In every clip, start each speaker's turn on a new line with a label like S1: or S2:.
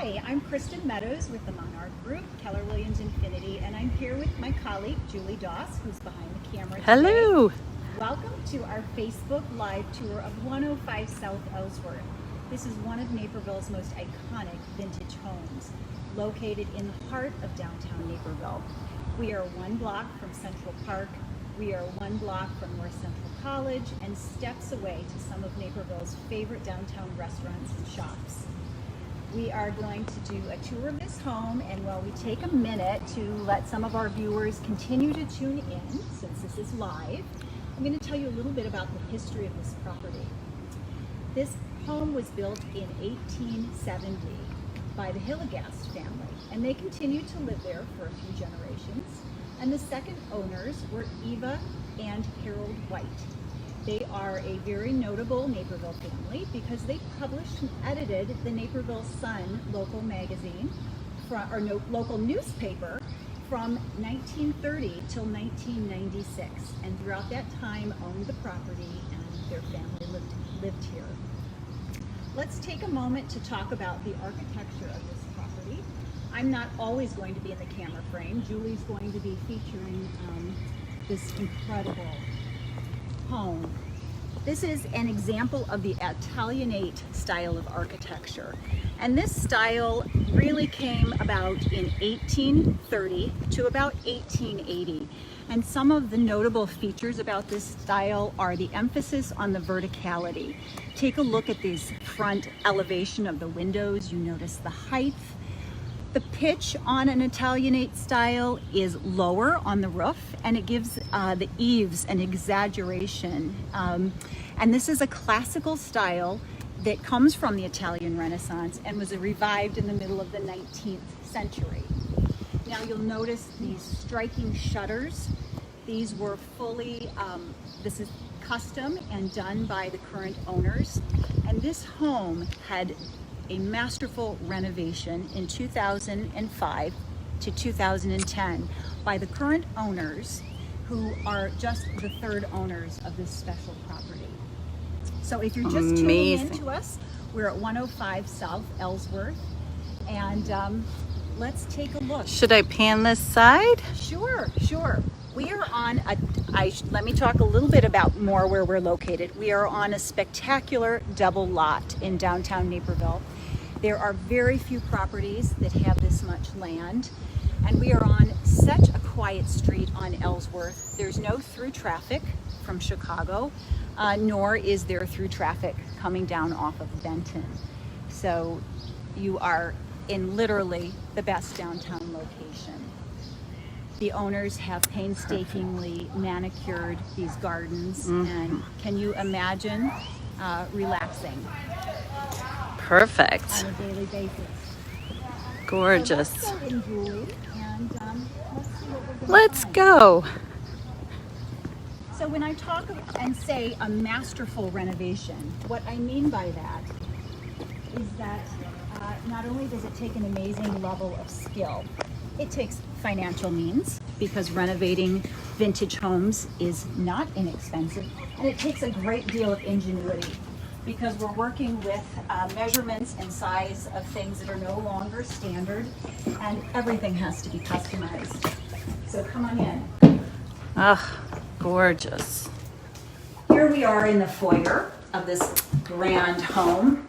S1: Hi, I'm Kristen Meadows with the Monarch Group, Keller Williams Infinity, and I'm here with my colleague, Julie Doss, who's behind the camera today.
S2: Hello.
S1: Welcome to our Facebook Live tour of 105 South Ellsworth. This is one of Naperville's most iconic vintage homes, located in the heart of downtown Naperville. We are one block from Central Park, we are one block from North Central College, and steps away to some of Naperville's favorite downtown restaurants and shops. We are going to do a tour of this home, and while we take a minute to let some of our viewers continue to tune in, since this is live, I'm going to tell you a little bit about the history of this property. This home was built in 1870 by the Hilligast family, and they continued to live there for a few generations. And the second owners were Eva and Harold White. They are a very notable Naperville family because they published and edited the Naperville Sun local magazine, local newspaper from 1930 till 1996, and throughout that time owned the property, and their family lived here. Let's take a moment to talk about the architecture of this property. I'm not always going to be in the camera frame. Julie's going to be featuring this incredible home. This is an example of the Italianate style of architecture. And this style really came about in 1830 to about 1880. And some of the notable features about this style are the emphasis on the verticality. Take a look at this front elevation of the windows. You notice the height. The pitch on an Italianate style is lower on the roof, and it gives the eaves an exaggeration. And this is a classical style that comes from the Italian Renaissance and was revived in the middle of the 19th century. Now you'll notice these striking shutters. These were fully, this is custom and done by the current owners. And this home had a masterful renovation in 2005 to 2010 by the current owners, who are just the third owners of this special property. So if you're just tuning in to us, we're at 105 South Ellsworth, and let's take a look.
S2: Should I pan this side?
S1: Sure. We are on let me talk a little bit about more where we're located. We are on a spectacular double lot in downtown Naperville. There are very few properties that have this much land, and we are on such a quiet street on Ellsworth. There's no through traffic from Chicago, nor is there through traffic coming down off of Benton. So you are in literally the best downtown location. The owners have painstakingly manicured these gardens, and can you imagine relaxing?
S2: Perfect.
S1: On a daily basis.
S2: Gorgeous.
S1: So let's go in, Julie, and let's see what we're going
S2: Let's go.
S1: So when I talk and say a masterful renovation, what I mean by that is that not only does it take an amazing level of skill, it takes financial means, because renovating vintage homes is not inexpensive, and it takes a great deal of ingenuity, because we're working with measurements and size of things that are no longer standard, and everything has to be customized. So come on in.
S2: Ah, gorgeous.
S1: Here we are in the foyer of this grand home.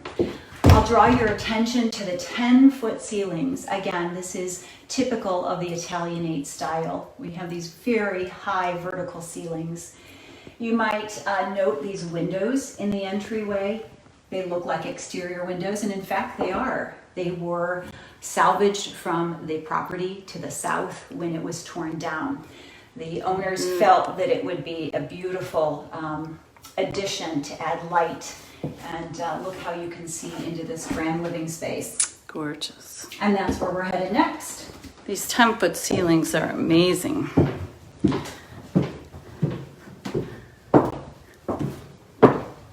S1: I'll draw your attention to the 10-foot ceilings. Again, this is typical of the Italianate style. We have these very high vertical ceilings. You might note these windows in the entryway. They look like exterior windows, and in fact they are. They were salvaged from the property to the south when it was torn down. The owners felt that it would be a beautiful addition to add light, and look how you can see into this grand living space.
S2: Gorgeous.
S1: And that's where we're headed next.
S2: These 10-foot ceilings are amazing.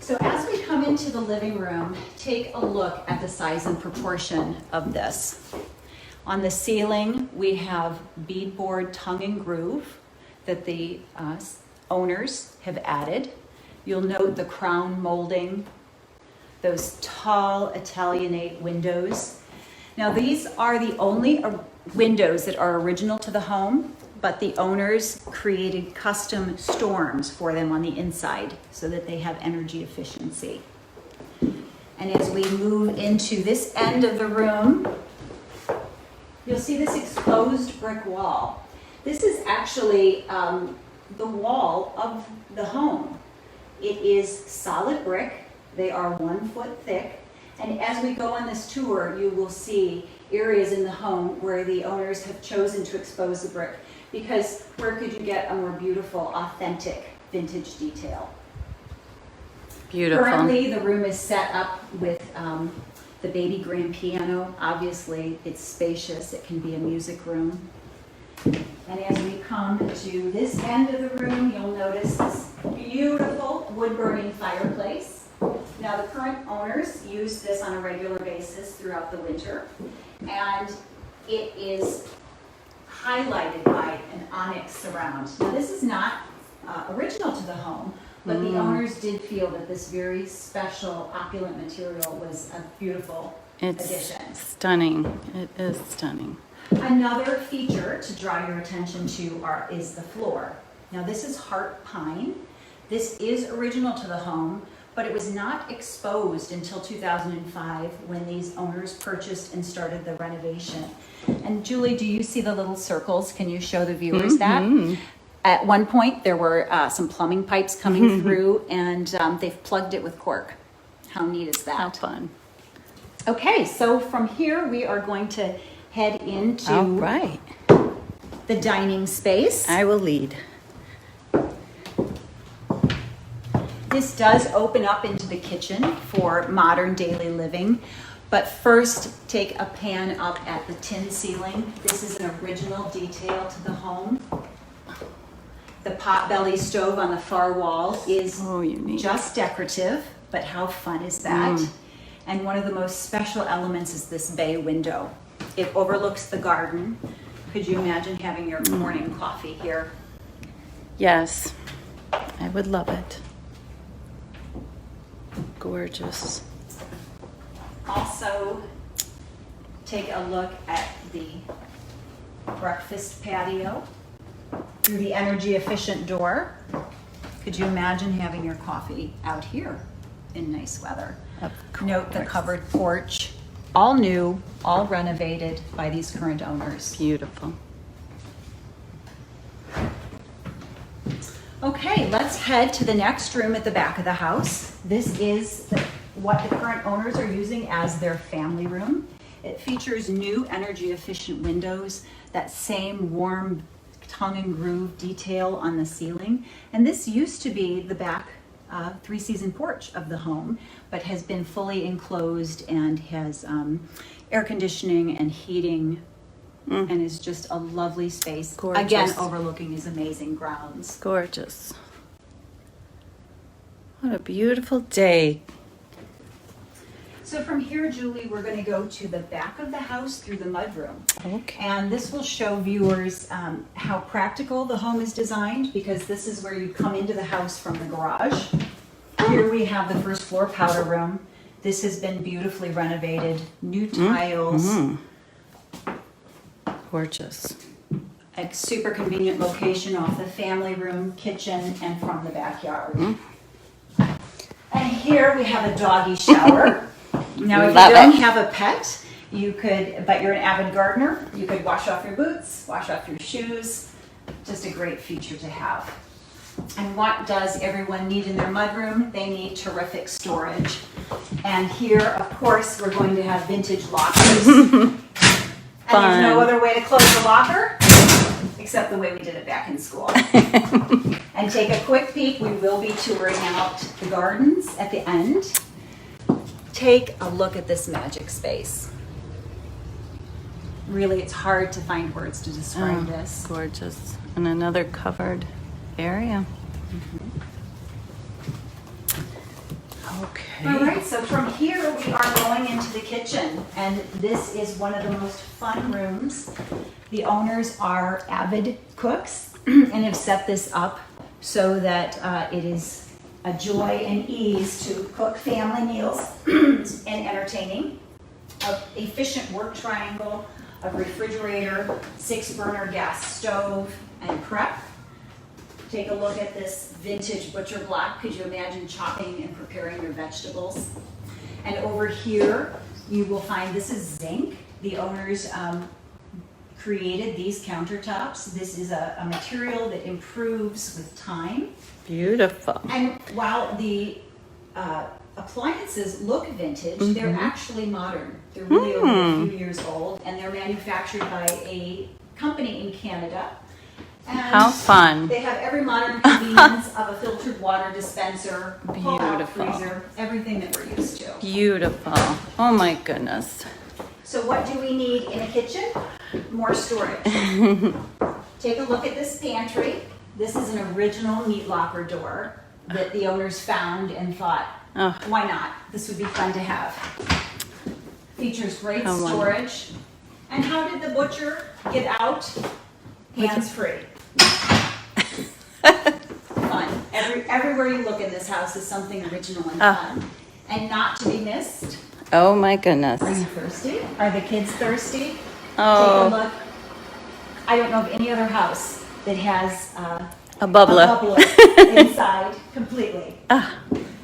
S1: So as we come into the living room, take a look at the size and proportion of this. On the ceiling, we have beadboard tongue and groove that the owners have added. You'll note the crown molding, those tall Italianate windows. Now these are the only windows that are original to the home, but the owners created custom storms for them on the inside so that they have energy efficiency. And as we move into this end of the room, you'll see this exposed brick wall. This is actually the wall of the home. It is solid brick. They are 1 foot thick. And as we go on this tour, you will see areas in the home where the owners have chosen to expose the brick, because where could you get a more beautiful, authentic vintage detail?
S2: Beautiful.
S1: Currently, the room is set up with the baby grand piano. Obviously, it's spacious. It can be a music room. And as we come to this end of the room, you'll notice this beautiful wood-burning fireplace. Now, the current owners use this on a regular basis throughout the winter, and it is highlighted by an onyx surround. Now, this is not original to the home, but the owners did feel that this very special, opulent material was a beautiful addition.
S2: It's stunning. It is stunning.
S1: Another feature to draw your attention to is the floor. Now, this is heart pine. This is original to the home, but it was not exposed until 2005 when these owners purchased and started the renovation. And Julie, do you see the little circles? Can you show the viewers that? At one point, there were some plumbing pipes coming through, and they've plugged it with cork. How neat is that?
S2: How fun.
S1: Okay, so from here, we are going to head into
S2: All right.
S1: the dining space.
S2: I will lead.
S1: This does open up into the kitchen for modern daily living, but first take a pan up at the tin ceiling. This is an original detail to the home. The potbelly stove on the far wall is
S2: unique.
S1: just decorative, but how fun is that? And one of the most special elements is this bay window. It overlooks the garden. Could you imagine having your morning coffee here?
S2: Yes, I would love it. Gorgeous.
S1: Also, take a look at the breakfast patio through the energy efficient door. Could you imagine having your coffee out here in nice weather?
S2: Of
S1: Note the
S2: course.
S1: covered porch, all new, all renovated by these current owners.
S2: Beautiful.
S1: Okay, let's head to the next room at the back of the house. This is what the current owners are using as their family room. It features new energy efficient windows, that same warm tongue and groove detail on the ceiling. And this used to be the back three-season porch of the home, but has been fully enclosed and has air conditioning and heating, and is just a lovely space.
S2: Gorgeous.
S1: Again, overlooking these amazing grounds.
S2: Gorgeous. What a beautiful day.
S1: So from here, Julie, we're going to go to the back of the house through the mudroom.
S2: Okay.
S1: And this will show viewers how practical the home is designed, because this is where you come into the house from the garage. Here we have the first floor powder room. This has been beautifully renovated, new tiles,
S2: Gorgeous.
S1: a super convenient location off the family room, kitchen, and from the backyard. And here we have a doggy shower. Now, if
S2: Love
S1: you don't
S2: it.
S1: have a pet, you could, but you're an avid gardener, you could wash off your boots, wash off your shoes. Just a great feature to have. And what does everyone need in their mudroom? They need terrific storage. And here, of course, we're going to have vintage lockers. And there's no other way to close the locker except the way we did it back in school. And take a quick peek. We will be touring out the gardens at the end. Take a look at this magic space. Really, it's hard to find words to describe this.
S2: Gorgeous. And another covered area. Okay.
S1: All right, so from here we are going into the kitchen, and this is one of the most fun rooms. The owners are avid cooks and have set this up so that it is a joy and ease to cook family meals and entertaining. efficient work triangle of refrigerator, 6-burner gas stove, and prep. Take a look at this vintage butcher block. Could you imagine chopping and preparing your vegetables? And over here, you will find this is zinc. The owners created these countertops. This is a material that improves with time.
S2: Beautiful.
S1: And while the appliances look vintage, they're actually modern. They're really over a few years old, and they're manufactured by a company in Canada. And
S2: How fun.
S1: They have every modern convenience of a filtered water dispenser, pull-out
S2: Beautiful.
S1: freezer, everything that we're used to.
S2: Beautiful. Oh my goodness.
S1: So what do we need in a kitchen? More storage. Take a look at this pantry. This is an original meat locker door that the owners found and thought,
S2: Oh.
S1: why not? This would be fun to have. Features great
S2: How wonderful.
S1: storage. And how did the butcher get out? Hands-free. Fun. Everywhere you look in this house is something original and fun. And not to be missed.
S2: Oh my goodness.
S1: Are you thirsty? Are the kids thirsty?
S2: Oh.
S1: Take a look. I don't know of any other house that has
S2: A bubbler.
S1: inside completely.
S2: Ah.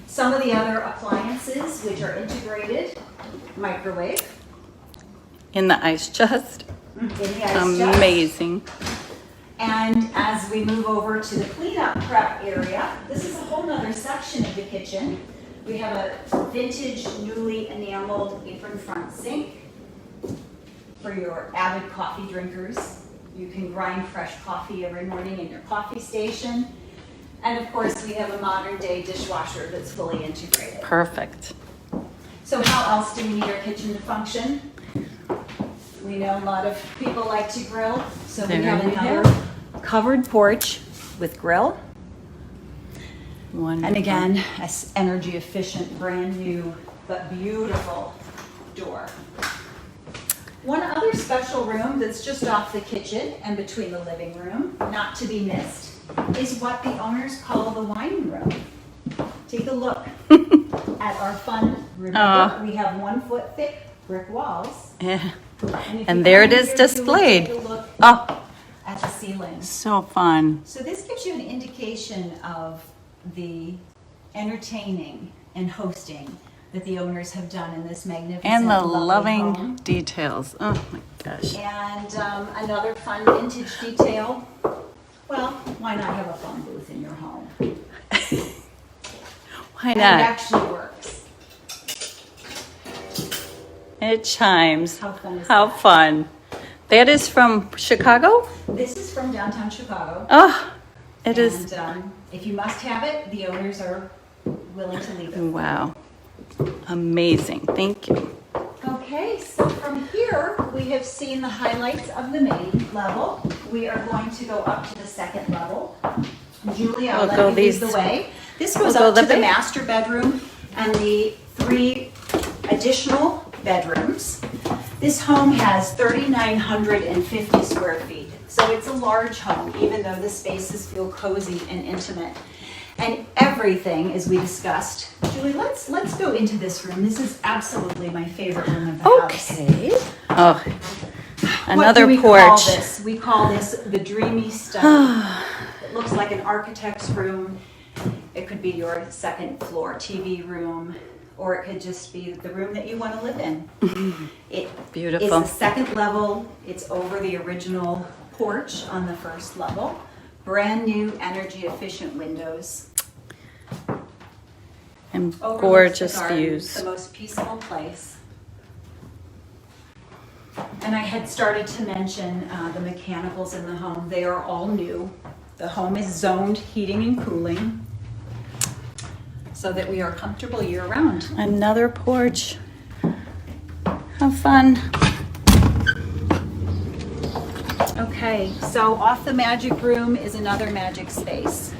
S1: Some of the other appliances, which are integrated, microwave,
S2: In the ice chest.
S1: in the ice chest.
S2: Amazing.
S1: And as we move over to the cleanup prep area, this is a whole nother section of the kitchen. We have a vintage, newly enameled apron front sink for your avid coffee drinkers. You can grind fresh coffee every morning in your coffee station. And of course, we have a modern day dishwasher that's fully integrated.
S2: Perfect.
S1: So how else do we need our kitchen to function? We know a lot of people like to grill, so we
S2: There
S1: have
S2: we
S1: another covered porch with grill.
S2: Wonderful.
S1: And again, a energy efficient, brand new, but beautiful door. One other special room that's just off the kitchen and between the living room, not to be missed, is what the owners call the wine room. Take a look at our fun room. We have 1 foot thick brick walls.
S2: Yeah.
S1: if
S2: And
S1: you
S2: there
S1: come
S2: it is
S1: here,
S2: displayed.
S1: You will take a look
S2: Oh,
S1: at the ceilings.
S2: so fun.
S1: So this gives you an indication of the entertaining and hosting that the owners have done in this magnificent,
S2: And the
S1: lovely
S2: loving
S1: home.
S2: details. Oh my gosh.
S1: And another fun vintage detail. Well, why not have a phone booth in your home?
S2: Why
S1: And it
S2: not?
S1: actually works.
S2: It chimes.
S1: How fun is
S2: How
S1: that?
S2: fun. That is from Chicago?
S1: This is from downtown Chicago.
S2: Oh, it is.
S1: And if you must have it, the owners are willing to leave it.
S2: Wow. Amazing. Thank you.
S1: Okay, so from here, we have seen the highlights of the main level. We are going to go up to the second level. Julie, I'll
S2: We'll go
S1: let you lead
S2: these-
S1: the way. This goes
S2: we'll
S1: up
S2: go
S1: to
S2: the
S1: the
S2: way.
S1: master bedroom and the 3 additional bedrooms. This home has 3,950 square feet. So it's a large home, even though the spaces feel cozy and intimate. And everything, as we discussed. Julie, let's go into this room. This is absolutely my favorite room of the house.
S2: Okay. Oh,
S1: What
S2: another
S1: do we
S2: porch.
S1: Call this? We call this the dreamy study. It looks like an architect's room. It could be your second floor TV room, or it could just be the room that you want to live in. It
S2: Beautiful.
S1: is the second level. It's over the original porch on the first level. Brand new energy efficient windows.
S2: And
S1: Overlooks
S2: gorgeous
S1: the garden,
S2: views.
S1: The most peaceful place. And I had started to mention the mechanicals in the home. They are all new. The home is zoned heating and cooling so that we are comfortable year round.
S2: Another porch. How fun.
S1: Okay, so off the magic room is another magic space.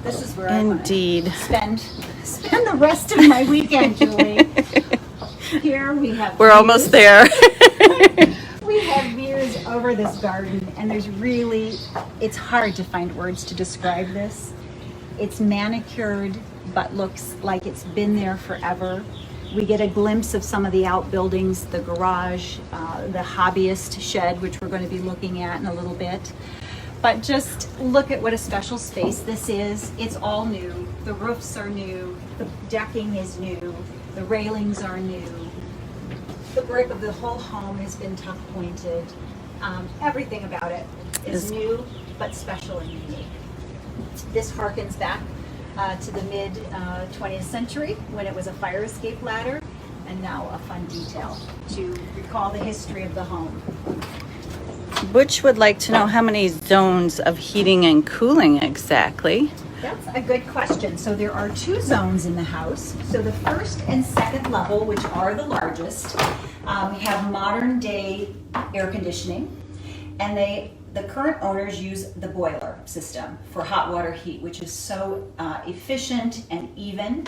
S1: This is where
S2: Indeed.
S1: I want to spend the rest of my weekend, Julie. Here we have
S2: We're almost there.
S1: We have views over this garden, and it's hard to find words to describe this. It's manicured, but looks like it's been there forever. We get a glimpse of some of the outbuildings, the garage, the hobbyist shed, which we're going to be looking at in a little bit. But just look at what a special space this is. It's all new. The roofs are new. The decking is new. The railings are new. The brick of the whole home has been tuck pointed. Everything about it is new, but special and unique. This harkens back to the mid 20th century when it was a fire escape ladder, and now a fun detail to recall the history of the home.
S2: Butch would like to know how many zones of heating and cooling exactly.
S1: That's a good question. So there are 2 zones in the house. So the first and second level, which are the largest, have modern day air conditioning, and the current owners use the boiler system for hot water heat, which is so efficient and even.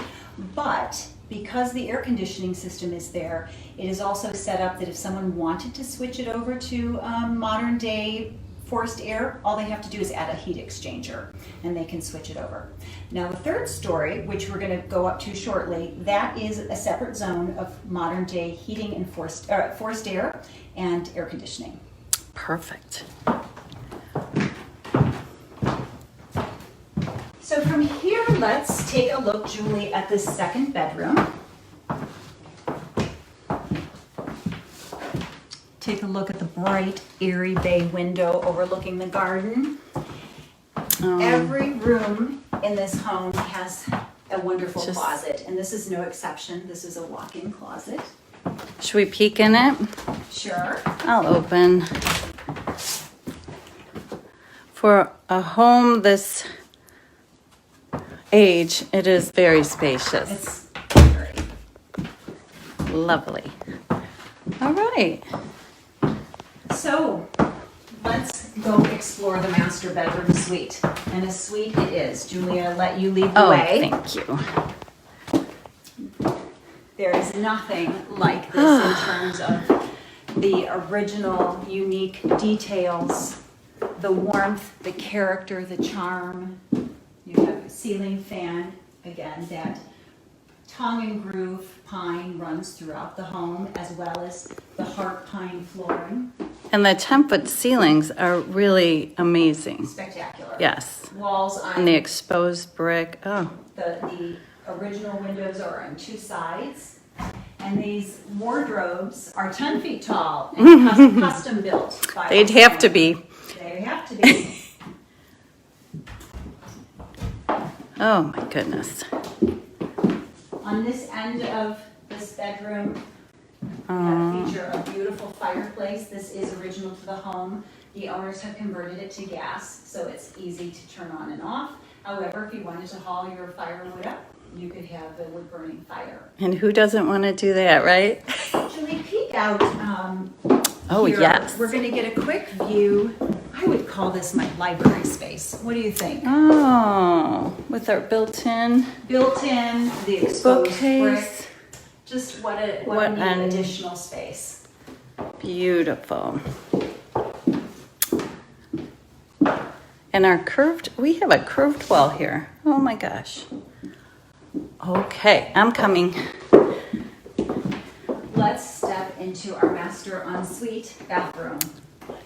S1: But because the air conditioning system is there, it is also set up that if someone wanted to switch it over to modern day forced air, all they have to do is add a heat exchanger and they can switch it over. Now the third story, which we're going to go up to shortly, that is a separate zone of modern day heating and forced air and air conditioning.
S2: Perfect.
S1: So from here, let's take a look, Julie, at the second bedroom. Take a look at the bright, airy bay window overlooking the garden. Every room in this home has a wonderful closet, and this is no exception. This is a walk-in closet.
S2: Should we peek in it?
S1: Sure.
S2: I'll open. For a home this age, it is very spacious.
S1: It's great.
S2: Lovely. All right.
S1: So let's go explore the master bedroom suite. And a suite it is. Julia, I'll let you lead the way.
S2: Thank you.
S1: There is nothing like this in terms of the original, unique details, the warmth, the character, the charm. You have a ceiling fan, again, that tongue and groove pine runs throughout the home, as well as the heart pine flooring.
S2: And the 10-foot ceilings are really amazing.
S1: Spectacular.
S2: Yes.
S1: Walls on
S2: And the exposed brick. Oh,
S1: the original windows are on 2 sides. And these wardrobes are 10 feet tall and custom built.
S2: they'd have to be.
S1: They have to be.
S2: Oh my goodness.
S1: On this end of this bedroom, we have a feature a beautiful fireplace. This is original to the home. The owners have converted it to gas, so it's easy to turn on and off. However, if you wanted to haul your firewood up, you could have a wood burning fire.
S2: And who doesn't want to do that, right?
S1: Should we peek out
S2: Oh,
S1: here?
S2: yes.
S1: We're going to get a quick view. I would call this my library space. What do you think?
S2: Oh, with our built-in
S1: Built-in, the exposed
S2: bookcase.
S1: brick. Just what a neat additional space.
S2: Beautiful. And we have a curved wall here. Oh my gosh. Okay, I'm coming.
S1: Let's step into our master ensuite bathroom.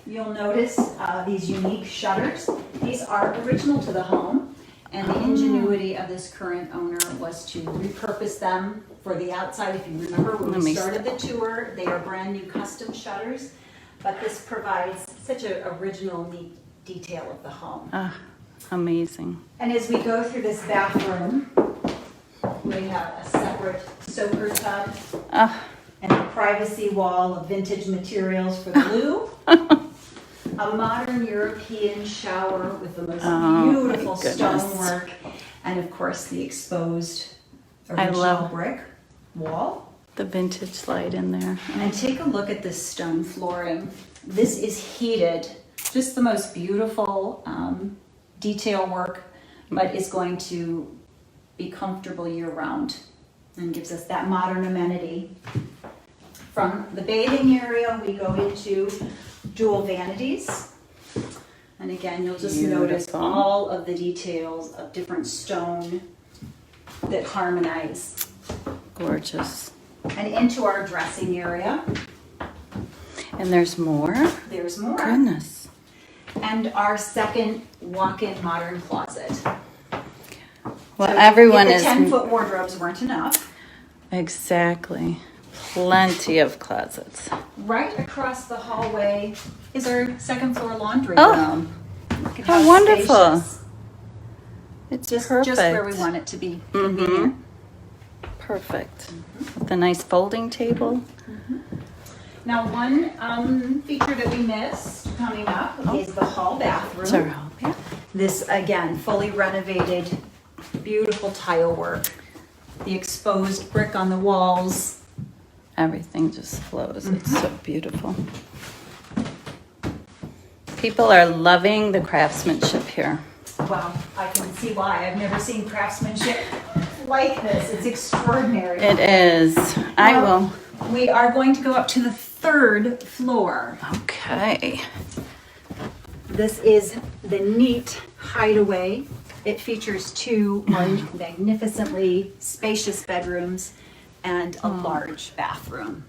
S1: You'll notice these unique shutters. These are original to the home, and the ingenuity of this current owner was to repurpose them for the outside. If you remember when we started the tour, they are brand new custom shutters, but this provides such an original, neat detail of the home.
S2: Amazing.
S1: And as we go through this bathroom, we have a separate soaker tub and a privacy wall of vintage materials for the loo. A modern European shower with the most beautiful stonework, and of course the exposed original brick wall.
S2: The vintage light in there.
S1: And take a look at this stone flooring. This is heated, just the most beautiful detail work, but it's going to be comfortable year round and gives us that modern amenity. From the bathing area, we go into dual vanities. And again, you'll just notice all of the details of different stone that harmonize.
S2: Gorgeous.
S1: And into our dressing area.
S2: And there's more?
S1: There's more.
S2: Goodness.
S1: And our second walk-in modern closet.
S2: Well,
S1: So
S2: everyone
S1: if
S2: is...
S1: the 10-foot wardrobes weren't enough.
S2: Exactly. Plenty of closets.
S1: Right across the hallway is our second floor laundry
S2: Oh.
S1: room. Look at
S2: How wonderful.
S1: spacious.
S2: It's
S1: Just
S2: perfect.
S1: where we want it to be.
S2: Mm-hmm.
S1: Convenient.
S2: Perfect. With a nice folding table.
S1: Now, one feature that we missed coming up is the hall bathroom.
S2: It's our hall, yeah.
S1: This, again, fully renovated, beautiful tile work. The exposed brick on the walls.
S2: Everything just flows. It's so beautiful. People are loving the craftsmanship here.
S1: Well, I can see why. I've never seen craftsmanship like this. It's extraordinary.
S2: It is. I will.
S1: We are going to go up to the third floor.
S2: Okay.
S1: This is the neat hideaway. It features two magnificently spacious bedrooms and a large bathroom.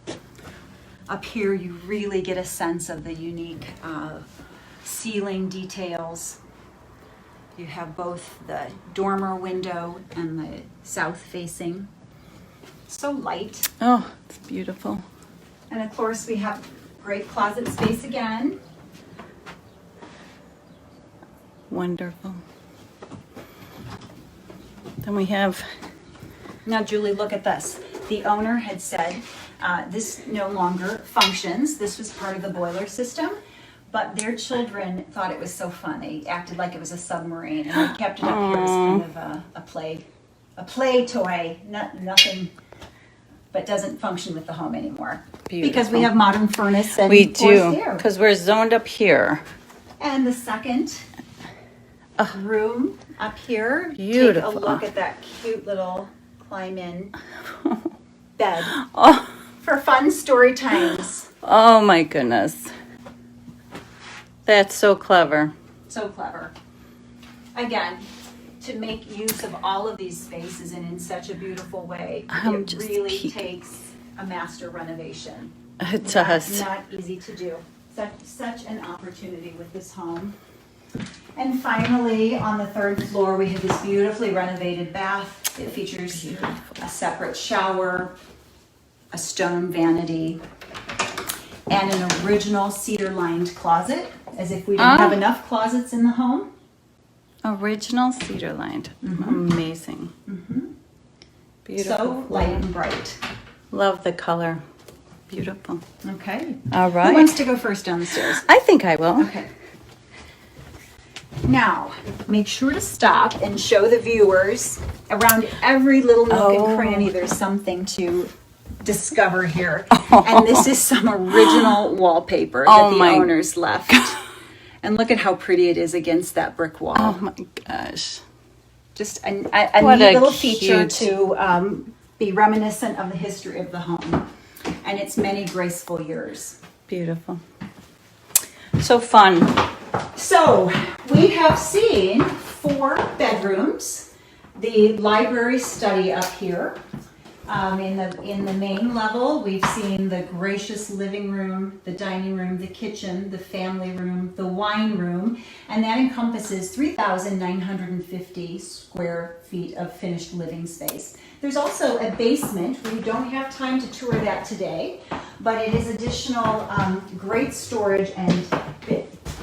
S1: Up here, you really get a sense of the unique ceiling details. You have both the dormer window and the south facing. So light.
S2: Oh, it's beautiful.
S1: And of course, we have great closet space again.
S2: Wonderful. Then we have...
S1: Now, Julie, look at this. The owner had said this no longer functions. This was part of the boiler system, but their children thought it was so fun. They acted like it was a submarine, and they kept it up here as kind of a play toy. Nothing, but doesn't function with the home anymore.
S2: Beautiful.
S1: Because we have modern furnace and
S2: We
S1: forced
S2: do,
S1: air.
S2: because we're zoned up here.
S1: And the second room up here.
S2: Beautiful.
S1: Take a look at that cute little climb-in bed
S2: Oh,
S1: for fun story times.
S2: oh my goodness. That's so clever.
S1: So clever. Again, to make use of all of these spaces and in such a beautiful way,
S2: I'm
S1: it
S2: just
S1: really
S2: peeking.
S1: takes a master renovation.
S2: It does.
S1: Not easy to do. Such an opportunity with this home. And finally, on the third floor, we have this beautifully renovated bath. It features a separate shower, a stone vanity, and an original cedar-lined closet, as if we didn't have enough closets in the home.
S2: Original cedar lined. Amazing. Beautiful.
S1: So light and bright.
S2: Love the color. Beautiful.
S1: Okay.
S2: All
S1: Who
S2: right.
S1: wants to go first down the stairs?
S2: I think I will.
S1: Okay. Now, make sure to stop and show the viewers around every little nook and cranny. There's something to discover here. And this is some original wallpaper that the owners left. And look at how pretty it is against that brick wall.
S2: Oh my gosh.
S1: Just a
S2: What
S1: neat
S2: a
S1: little feature
S2: cute-
S1: to be reminiscent of the history of the home and its many graceful years.
S2: Beautiful. So fun.
S1: So we have seen 4 bedrooms, the library study up here. In the main level, we've seen the gracious living room, the dining room, the kitchen, the family room, the wine room, and that encompasses 3,950 square feet of finished living space. There's also a basement. We don't have time to tour that today, but it is additional great storage and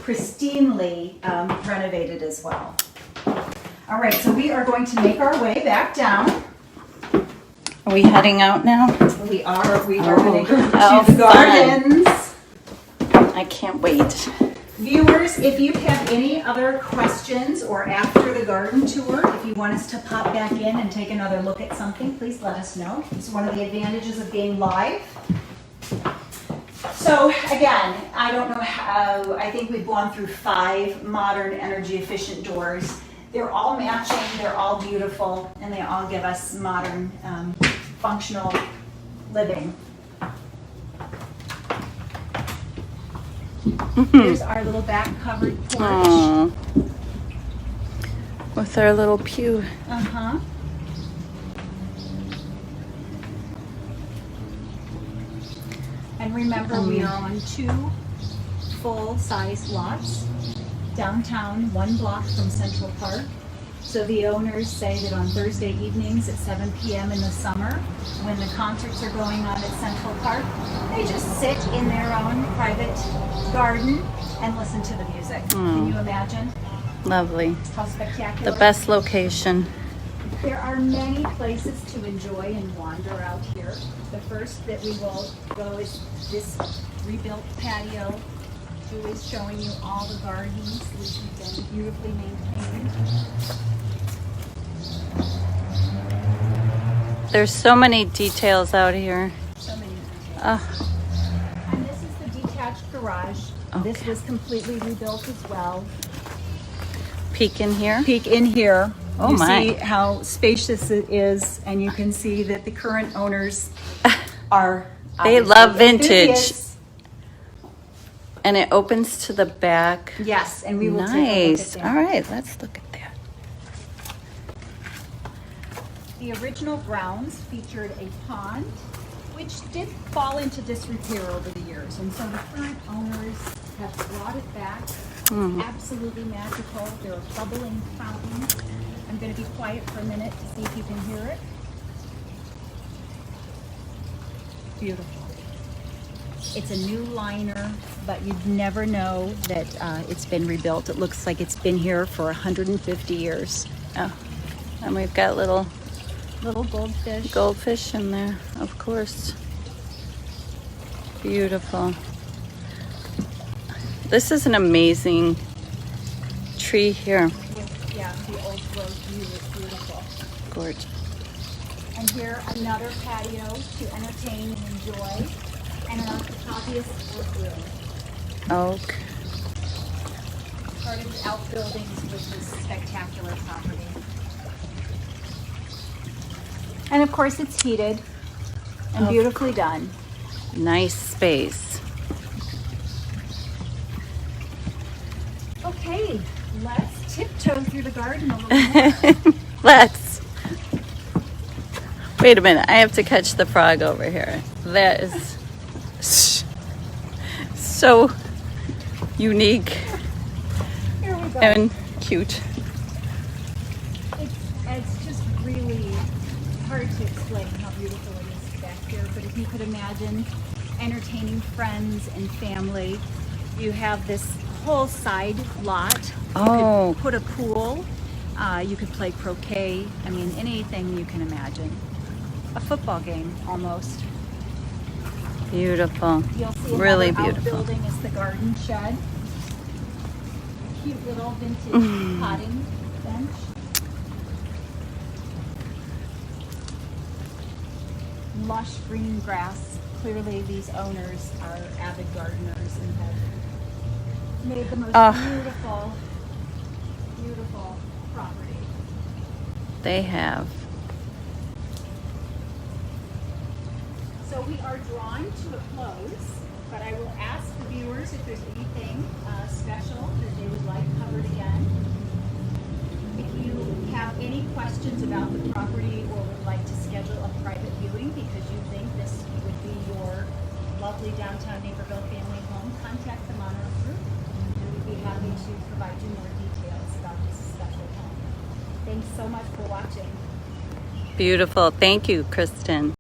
S1: pristinely renovated as well. All right, so we are going to make our way back down.
S2: Are we heading out now?
S1: We are going to go
S2: how
S1: to the
S2: fun.
S1: gardens.
S2: I can't wait.
S1: Viewers, if you have any other questions or after the garden tour, if you want us to pop back in and take another look at something, please let us know. It's one of the advantages of being live. So again, I don't know how, I think we've gone through 5 modern energy efficient doors. They're all matching, they're all beautiful, and they all give us modern functional living. Here's our little back covered porch.
S2: Aw. With our little pew.
S1: Uh-huh. And remember, we are on 2 full-size lots downtown, 1 block from Central Park. So the owners say that on Thursday evenings at 7 p.m. in the summer, when the concerts are going on at Central Park, they just sit in their own private garden and listen to the music. Can you imagine?
S2: Lovely.
S1: How spectacular.
S2: The best location.
S1: There are many places to enjoy and wander out here. The first that we will go is this rebuilt patio. Julie's showing you all the gardens which have been beautifully maintained.
S2: There's so many details out here.
S1: So many details. And this is the detached garage. This
S2: Okay.
S1: was completely rebuilt as well.
S2: Peek in here.
S1: Peek in here.
S2: Oh
S1: you
S2: my.
S1: see how spacious it is, and you can see that the current owners are
S2: They
S1: obviously
S2: love vintage.
S1: enthusiasts.
S2: And it opens to the back.
S1: Yes, and we will take a look at
S2: Nice.
S1: that.
S2: All right, let's look at that.
S1: The original grounds featured a pond, which did fall into disrepair over the years, and so the current owners have brought it back. It's absolutely magical. There are bubbling fountains. I'm going to be quiet for a minute to see if you can hear it. Beautiful. It's a new liner, but you'd never know that it's been rebuilt. It looks like it's been here for 150 years.
S2: Oh, and we've got little
S1: Little goldfish.
S2: goldfish in there, of course. Beautiful. This is an amazing tree here.
S1: With, yeah, the old growth view is beautiful.
S2: Gorgeous.
S1: And here, another patio to entertain and enjoy, and an obvious workroom.
S2: Okay.
S1: Part of the outbuildings with this spectacular property. And of course, it's heated and beautifully done.
S2: Nice space.
S1: Okay, let's tiptoe through the garden a little more.
S2: Let's. Wait a minute. I have to catch the frog over here. That is so unique
S1: Here we go.
S2: and cute.
S1: It's just really hard to explain how beautiful it is back here, but if you could imagine entertaining friends and family, you have this whole side lot. You
S2: Oh.
S1: could put a pool, you could play croquet, I mean anything you can imagine. A football game almost.
S2: Beautiful.
S1: You'll see
S2: Really
S1: another
S2: beautiful.
S1: outbuilding is the garden shed. Cute little vintage potting bench. Lush green grass. Clearly these owners are avid gardeners and have made the most beautiful, beautiful property.
S2: They have.
S1: So we are drawing to a close, but I will ask the viewers if there's anything special that they would like covered again. If you have any questions about the property or would like to schedule a private viewing because you think this would be your lovely downtown Naperville family home, contact them on our group and we'd be happy to provide you more details about this special home. Thanks so much for watching.
S2: Beautiful. Thank you, Kristen.